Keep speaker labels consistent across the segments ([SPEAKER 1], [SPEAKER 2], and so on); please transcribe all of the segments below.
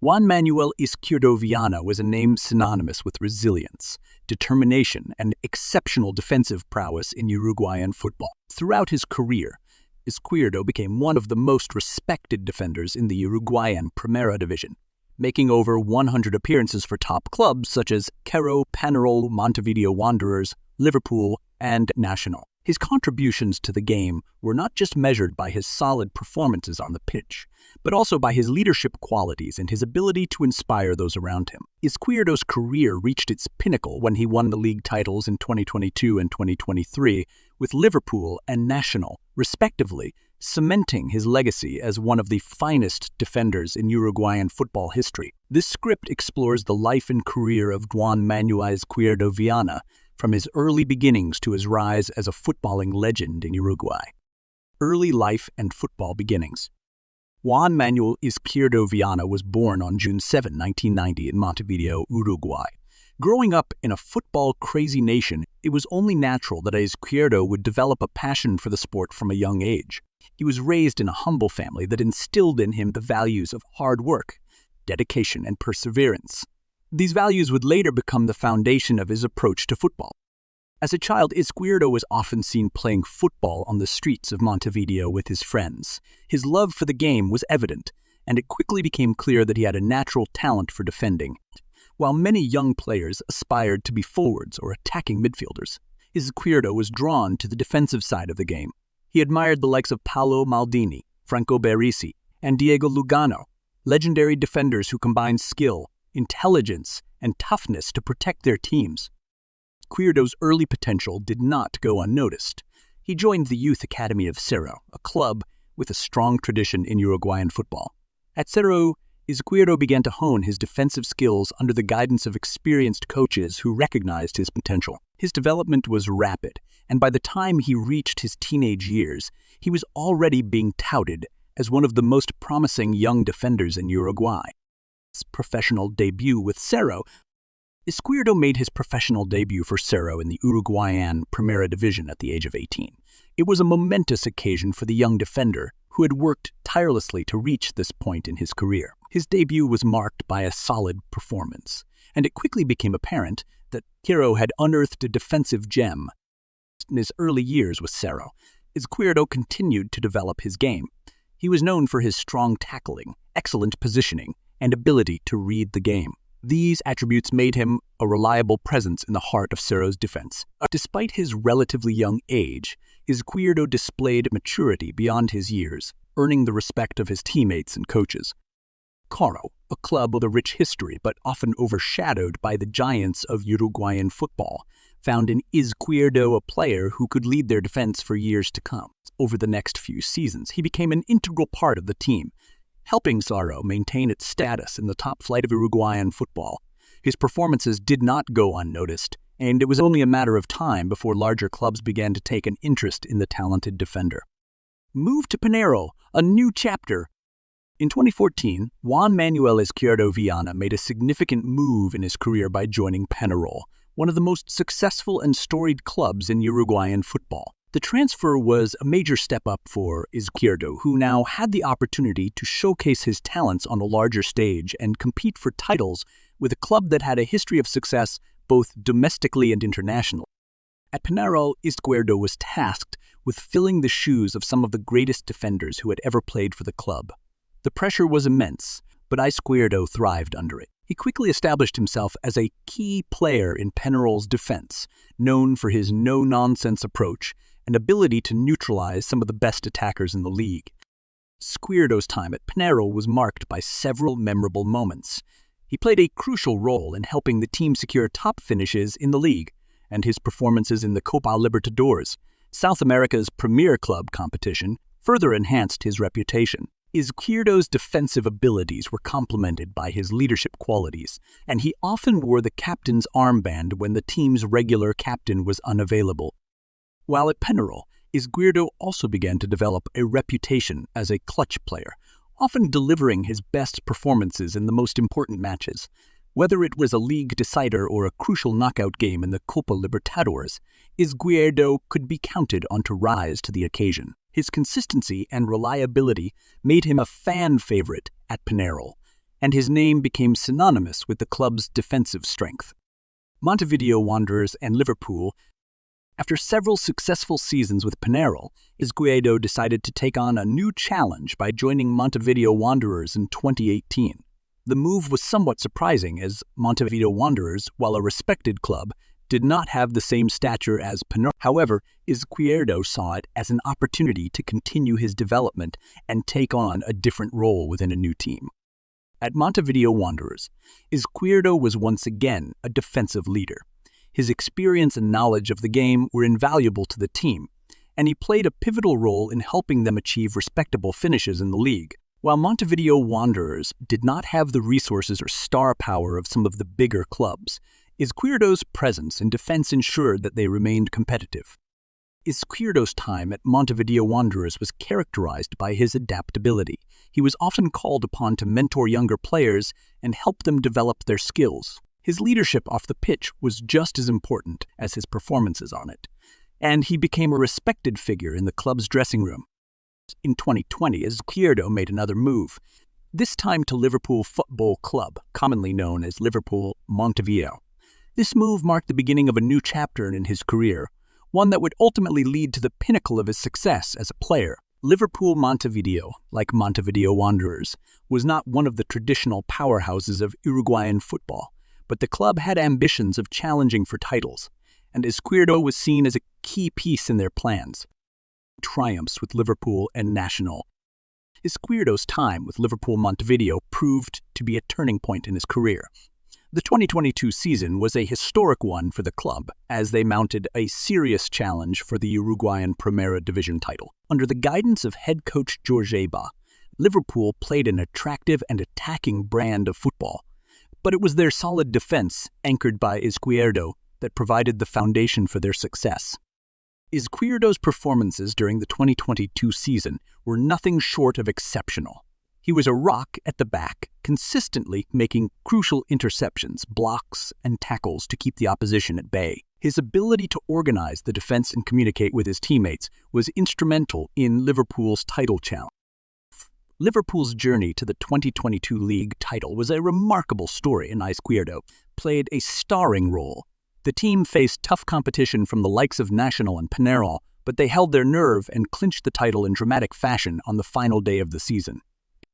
[SPEAKER 1] Juan Manuel Izquierdo Viana was a name synonymous with resilience, determination, and exceptional defensive prowess in Uruguayan football. Throughout his career, Izquierdo became one of the most respected defenders in the Uruguayan Primera Division, making over 100 appearances for top clubs such as Cerro, Peñarol, Montevideo Wanderers, Liverpool, and Nacional. His contributions to the game were not just measured by his solid performances on the pitch, but also by his leadership qualities and his ability to inspire those around him. Izquierdo's career reached its pinnacle when he won the league titles in 2022 and 2023 with Liverpool and Nacional, respectively, cementing his legacy as one of the finest defenders in Uruguayan football history. This script explores the life and career of Juan Manuel Izquierdo Viana, from his early beginnings to his rise as a footballing legend in Uruguay. Early life and football beginnings. Juan Manuel Izquierdo Viana was born on June 7, 1990 in Montevideo, Uruguay. Growing up in a football-crazy nation, it was only natural that Izquierdo would develop a passion for the sport from a young age. He was raised in a humble family that instilled in him the values of hard work, dedication, and perseverance. These values would later become the foundation of his approach to football. As a child, Izquierdo was often seen playing football on the streets of Montevideo with his friends. His love for the game was evident, and it quickly became clear that he had a natural talent for defending. While many young players aspired to be forwards or attacking midfielders, Izquierdo was drawn to the defensive side of the game. He admired the likes of Paolo Maldini, Franco Baresi, and Diego Lugano, legendary defenders who combined skill, intelligence, and toughness to protect their teams. Izquierdo's early potential did not go unnoticed. He joined the youth academy of Cerro, a club with a strong tradition in Uruguayan football. At Cerro, Izquierdo began to hone his defensive skills under the guidance of experienced coaches who recognized his potential. His development was rapid, and by the time he reached his teenage years, he was already being touted as one of the most promising young defenders in Uruguay. Professional debut with Cerro. Izquierdo made his professional debut for Cerro in the Uruguayan Primera Division at the age of 18. It was a momentous occasion for the young defender who had worked tirelessly to reach this point in his career. His debut was marked by a solid performance, and it quickly became apparent that Cerro had unearthed a defensive gem. In his early years with Cerro, Izquierdo continued to develop his game. He was known for his strong tackling, excellent positioning, and ability to read the game. These attributes made him a reliable presence in the heart of Cerro's defense. Despite his relatively young age, Izquierdo displayed maturity beyond his years, earning the respect of his teammates and coaches. Cerro, a club with a rich history but often overshadowed by the giants of Uruguayan football, found in Izquierdo a player who could lead their defense for years to come. Over the next few seasons, he became an integral part of the team, helping Cerro maintain its status in the top flight of Uruguayan football. His performances did not go unnoticed, and it was only a matter of time before larger clubs began to take an interest in the talented defender. Move to Peñarol, a new chapter. In 2014, Juan Manuel Izquierdo Viana made a significant move in his career by joining Peñarol, one of the most successful and storied clubs in Uruguayan football. The transfer was a major step up for Izquierdo, who now had the opportunity to showcase his talents on a larger stage and compete for titles with a club that had a history of success both domestically and internationally. At Peñarol, Izquierdo was tasked with filling the shoes of some of the greatest defenders who had ever played for the club. The pressure was immense, but Izquierdo thrived under it. He quickly established himself as a key player in Peñarol's defense, known for his no-nonsense approach and ability to neutralize some of the best attackers in the league. Izquierdo's time at Peñarol was marked by several memorable moments. He played a crucial role in helping the team secure top finishes in the league, and his performances in the Copa Libertadores, South America's premier club competition, further enhanced his reputation. Izquierdo's defensive abilities were complemented by his leadership qualities, and he often wore the captain's armband when the team's regular captain was unavailable. While at Peñarol, Izquierdo also began to develop a reputation as a clutch player, often delivering his best performances in the most important matches. Whether it was a league decider or a crucial knockout game in the Copa Libertadores, Izquierdo could be counted on to rise to the occasion. His consistency and reliability made him a fan favorite at Peñarol, and his name became synonymous with the club's defensive strength. Montevideo Wanderers and Liverpool. After several successful seasons with Peñarol, Izquierdo decided to take on a new challenge by joining Montevideo Wanderers in 2018. The move was somewhat surprising as Montevideo Wanderers, while a respected club, did not have the same stature as Peñarol. However, Izquierdo saw it as an opportunity to continue his development and take on a different role within a new team. At Montevideo Wanderers, Izquierdo was once again a defensive leader. His experience and knowledge of the game were invaluable to the team, and he played a pivotal role in helping them achieve respectable finishes in the league. While Montevideo Wanderers did not have the resources or star power of some of the bigger clubs, Izquierdo's presence in defense ensured that they remained competitive. Izquierdo's time at Montevideo Wanderers was characterized by his adaptability. He was often called upon to mentor younger players and help them develop their skills. His leadership off the pitch was just as important as his performances on it, and he became a respected figure in the club's dressing room. In 2020, Izquierdo made another move, this time to Liverpool Football Club, commonly known as Liverpool Montevideo. This move marked the beginning of a new chapter in his career, one that would ultimately lead to the pinnacle of his success as a player. Liverpool Montevideo, like Montevideo Wanderers, was not one of the traditional powerhouses of Uruguayan football, but the club had ambitions of challenging for titles, and Izquierdo was seen as a key piece in their plans. Triumphs with Liverpool and Nacional. Izquierdo's time with Liverpool Montevideo proved to be a turning point in his career. The 2022 season was a historic one for the club, as they mounted a serious challenge for the Uruguayan Primera Division title. Under the guidance of head coach Jorge Ba, Liverpool played an attractive and attacking brand of football, but it was their solid defense, anchored by Izquierdo, that provided the foundation for their success. Izquierdo's performances during the 2022 season were nothing short of exceptional. He was a rock at the back, consistently making crucial interceptions, blocks, and tackles to keep the opposition at bay. His ability to organize the defense and communicate with his teammates was instrumental in Liverpool's title challenge. Liverpool's journey to the 2022 league title was a remarkable story, and Izquierdo played a starring role. The team faced tough competition from the likes of Nacional and Peñarol, but they held their nerve and clinched the title in dramatic fashion on the final day of the season.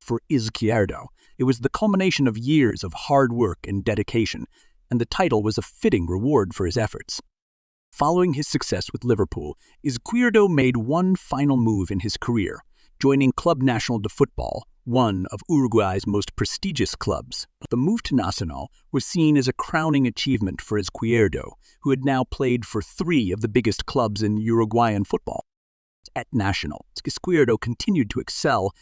[SPEAKER 1] For Izquierdo, it was the culmination of years of hard work and dedication, and the title was a fitting reward for his efforts. Following his success with Liverpool, Izquierdo made one final move in his career, joining Club Nacional de Football, one of Uruguay's most prestigious clubs. The move to Nacional was seen as a crowning achievement for Izquierdo, who had now played for three of the biggest clubs in Uruguayan football. At Nacional, Izquierdo continued to excel,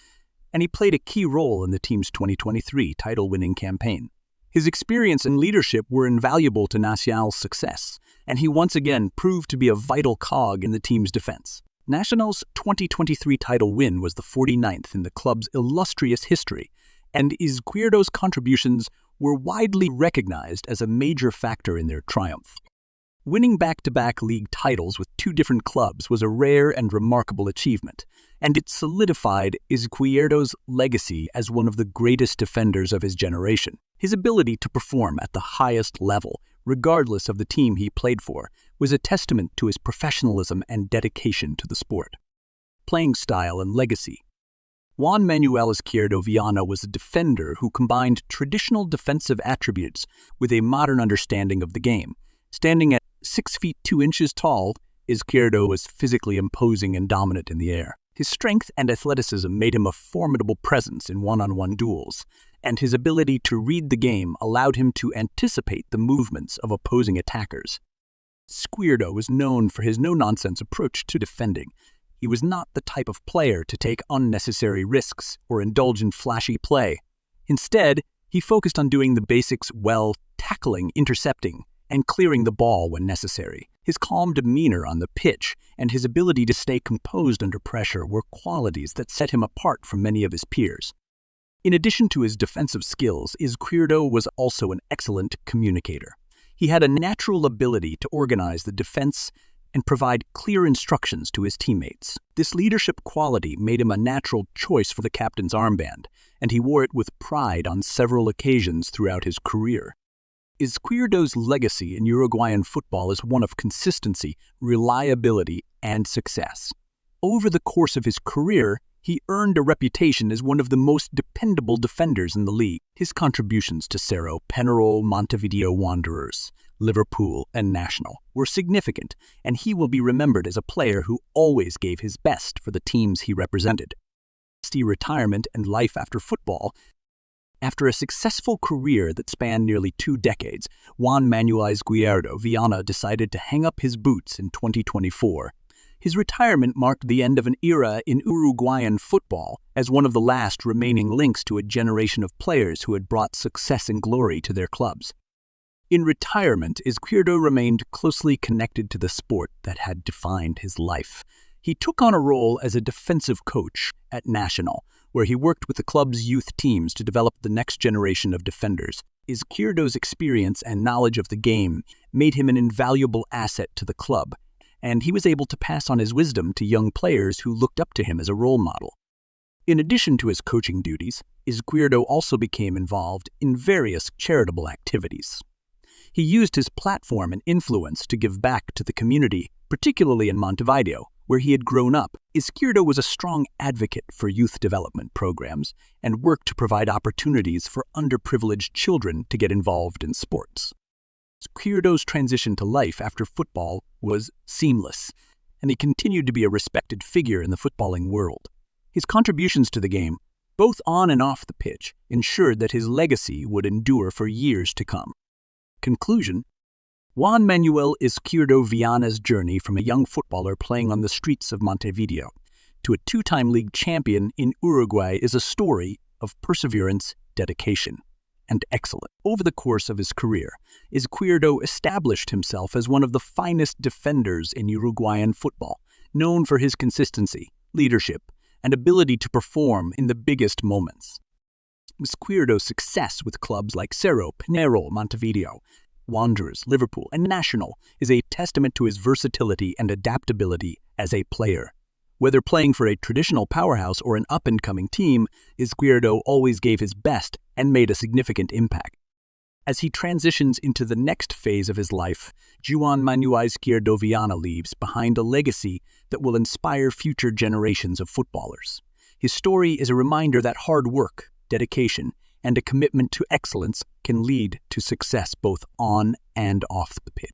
[SPEAKER 1] and he played a key role in the team's 2023 title-winning campaign. His experience and leadership were invaluable to Nacional's success, and he once again proved to be a vital cog in the team's defense. Nacional's 2023 title win was the 49th in the club's illustrious history, and Izquierdo's contributions were widely recognized as a major factor in their triumph. Winning back-to-back league titles with two different clubs was a rare and remarkable achievement, and it solidified Izquierdo's legacy as one of the greatest defenders of his generation. His ability to perform at the highest level, regardless of the team he played for, was a testament to his professionalism and dedication to the sport. Playing style and legacy. Juan Manuel Izquierdo Viana was a defender who combined traditional defensive attributes with a modern understanding of the game. Standing at 6 feet 2 inches tall, Izquierdo was physically imposing and dominant in the air. His strength and athleticism made him a formidable presence in one-on-one duels, and his ability to read the game allowed him to anticipate the movements of opposing attackers. Izquierdo was known for his no-nonsense approach to defending. He was not the type of player to take unnecessary risks or indulge in flashy play. Instead, he focused on doing the basics well, tackling, intercepting, and clearing the ball when necessary. His calm demeanor on the pitch and his ability to stay composed under pressure were qualities that set him apart from many of his peers. In addition to his defensive skills, Izquierdo was also an excellent communicator. He had a natural ability to organize the defense and provide clear instructions to his teammates. This leadership quality made him a natural choice for the captain's armband, and he wore it with pride on several occasions throughout his career. Izquierdo's legacy in Uruguayan football is one of consistency, reliability, and success. Over the course of his career, he earned a reputation as one of the most dependable defenders in the league. His contributions to Cerro, Penarol, Montevideo Wanderers, Liverpool, and Nacional were significant, and he will be remembered as a player who always gave his best for the teams he represented. Retirement and life after football. After a successful career that spanned nearly 2 decades, Juan Izquierdo Viana decided to hang up his boots in 2024. His retirement marked the end of an era in Uruguayan football as one of the last remaining links to a generation of players who had brought success and glory to their clubs. In retirement, Izquierdo remained closely connected to the sport that had defined his life. He took on a role as a defensive coach at Nacional, where he worked with the club's youth teams to develop the next generation of defenders. Izquierdo's experience and knowledge of the game made him an invaluable asset to the club, and he was able to pass on his wisdom to young players who looked up to him as a role model. In addition to his coaching duties, Izquierdo also became involved in various charitable activities. He used his platform and influence to give back to the community, particularly in Montevideo, where he had grown up. Izquierdo was a strong advocate for youth development programs and worked to provide opportunities for underprivileged children to get involved in sports. Izquierdo's transition to life after football was seamless, and he continued to be a respected figure in the footballing world. His contributions to the game, both on and off the pitch, ensured that his legacy would endure for years to come. Conclusion: Juan Manuel Izquierdo Viana's journey from a young footballer playing on the streets of Montevideo to a 2-time league champion in Uruguay is a story of perseverance, dedication, and excellence. Over the course of his career, Izquierdo established himself as one of the finest defenders in Uruguayan football, known for his consistency, leadership, and ability to perform in the biggest moments. Izquierdo's success with clubs like Cerro, Penarol, Montevideo, Wanderers, Liverpool, and Nacional is a testament to his versatility and adaptability as a player. Whether playing for a traditional powerhouse or an up-and-coming team, Izquierdo always gave his best and made a significant impact. As he transitions into the next phase of his life, Juan Manuel Izquierdo Viana leaves behind a legacy that will inspire future generations of footballers. His story is a reminder that hard work, dedication, and a commitment to excellence can lead to success both on and off the pitch.